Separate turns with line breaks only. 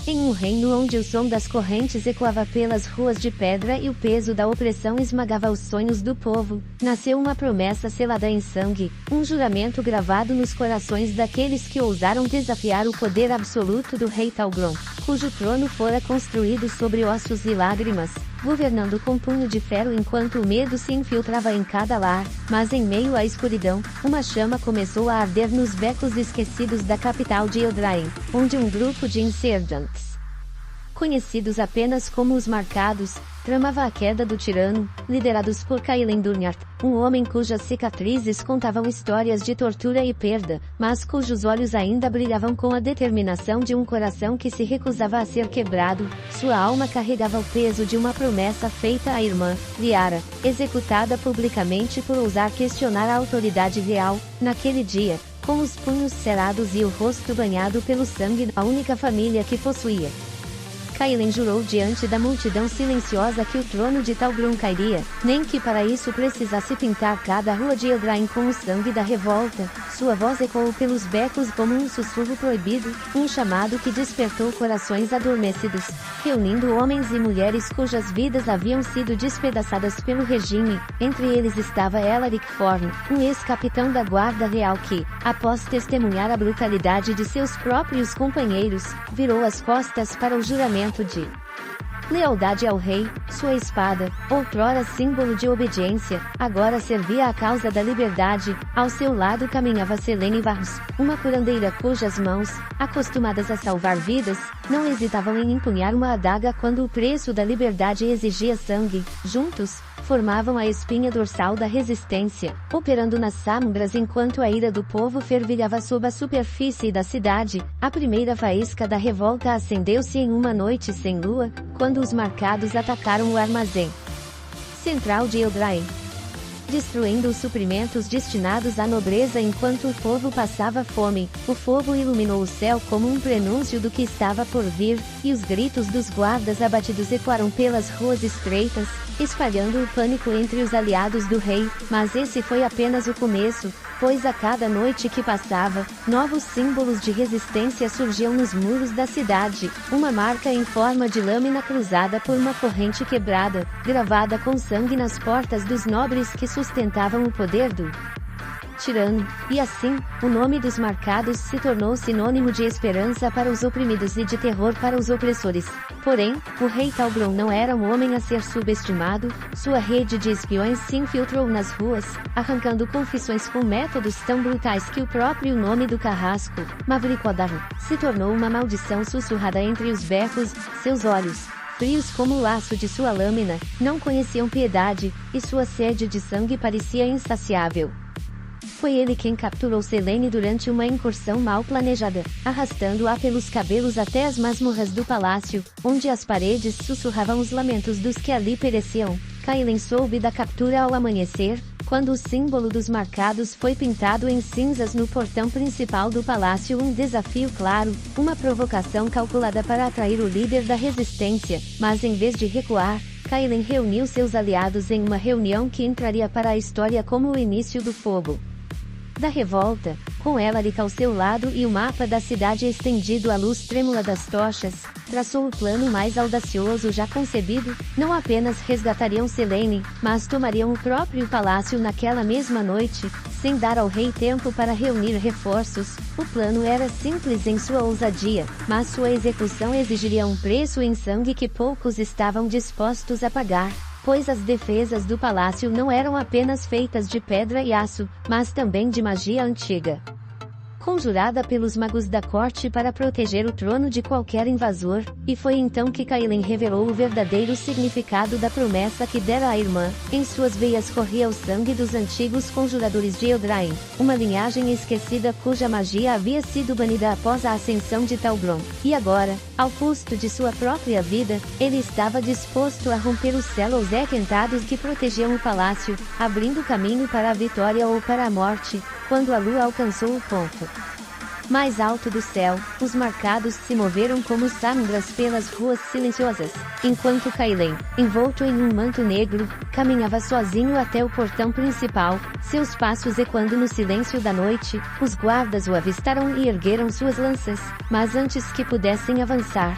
Em um reino onde o som das correntes ecoava pelas ruas de pedra e o peso da opressão esmagava os sonhos do povo, nasceu uma promessa selada em sangue, um juramento gravado nos corações daqueles que ousaram desafiar o poder absoluto do rei Talgron, cujo trono fora construído sobre ossos e lágrimas, governando com punho de ferro enquanto o medo se infiltrava em cada lar, mas em meio à escuridão, uma chama começou a arder nos becos esquecidos da capital de Eldraine, onde um grupo de insurgentes, conhecidos apenas como os Marcados, tramava a queda do tirano, liderados por Kaelen Durnyart, um homem cujas cicatrizes contavam histórias de tortura e perda, mas cujos olhos ainda brilhavam com a determinação de um coração que se recusava a ser quebrado. Sua alma carregava o peso de uma promessa feita à irmã, Liara, executada publicamente por ousar questionar a autoridade real. Naquele dia, com os punhos cerrados e o rosto banhado pelo sangue da única família que possuía, Kaelen jurou diante da multidão silenciosa que o trono de Talgron cairia, nem que para isso precisasse pintar cada rua de Eldraine com o sangue da revolta. Sua voz ecoou pelos becos como um sussurro proibido, um chamado que despertou corações adormecidos, reunindo homens e mulheres cujas vidas haviam sido despedaçadas pelo regime. Entre eles estava Elaric Forn, um ex-capitão da Guarda Real que, após testemunhar a brutalidade de seus próprios companheiros, virou as costas para o juramento de lealdade ao rei. Sua espada, outrora símbolo de obediência, agora servia à causa da liberdade. Ao seu lado caminhava Selene Varros, uma curandeira cujas mãos, acostumadas a salvar vidas, não hesitavam em empunhar uma adaga quando o preço da liberdade exigia sangue. Juntos, formavam a espinha dorsal da resistência, operando nas sombras enquanto a ira do povo fervilhava sob a superfície da cidade. A primeira faísca da revolta acendeu-se em uma noite sem lua, quando os Marcados atacaram o armazém central de Eldraine, destruindo os suprimentos destinados à nobreza enquanto o povo passava fome. O fogo iluminou o céu como um prenúncio do que estava por vir, e os gritos dos guardas abatidos ecoaram pelas ruas estreitas, espalhando o pânico entre os aliados do rei. Mas esse foi apenas o começo, pois a cada noite que passava, novos símbolos de resistência surgiam nos muros da cidade, uma marca em forma de lâmina cruzada por uma corrente quebrada, gravada com sangue nas portas dos nobres que sustentavam o poder do tirano, e assim, o nome dos Marcados se tornou sinônimo de esperança para os oprimidos e de terror para os opressores. Porém, o rei Talgron não era um homem a ser subestimado. Sua rede de espiões se infiltrou nas ruas, arrancando confissões com métodos tão brutais que o próprio nome do carrasco, Mavrikodar, se tornou uma maldição sussurrada entre os becos. Seus olhos, frios como o laço de sua lâmina, não conheciam piedade, e sua sede de sangue parecia insaciável. Foi ele quem capturou Selene durante uma incursão mal planejada, arrastando-a pelos cabelos até as masmorras do palácio, onde as paredes sussurravam os lamentos dos que ali pereciam. Kaelen soube da captura ao amanhecer, quando o símbolo dos Marcados foi pintado em cinzas no portão principal do palácio. Um desafio claro, uma provocação calculada para atrair o líder da resistência, mas em vez de recuar, Kaelen reuniu seus aliados em uma reunião que entraria para a história como o início do fogo da revolta, com Elaric ao seu lado e o mapa da cidade estendido à luz trêmula das tochas. Traçou o plano mais audacioso já concebido. Não apenas resgatariam Selene, mas tomariam o próprio palácio naquela mesma noite, sem dar ao rei tempo para reunir reforços. O plano era simples em sua ousadia, mas sua execução exigiria um preço em sangue que poucos estavam dispostos a pagar, pois as defesas do palácio não eram apenas feitas de pedra e aço, mas também de magia antiga, conjurada pelos magos da corte para proteger o trono de qualquer invasor. E foi então que Kaelen revelou o verdadeiro significado da promessa que dera à irmã. Em suas veias corria o sangue dos antigos conjuradores de Eldraine, uma linhagem esquecida cuja magia havia sido banida após a ascensão de Talgron. E agora, ao custo de sua própria vida, ele estava disposto a romper os celos requentados que protegiam o palácio, abrindo caminho para a vitória ou para a morte. Quando a lua alcançou o ponto mais alto do céu, os Marcados se moveram como sombras pelas ruas silenciosas, enquanto Kaelen, envolto em um manto negro, caminhava sozinho até o portão principal, seus passos ecoando no silêncio da noite. Os guardas o avistaram e ergueram suas lanças, mas antes que pudessem avançar,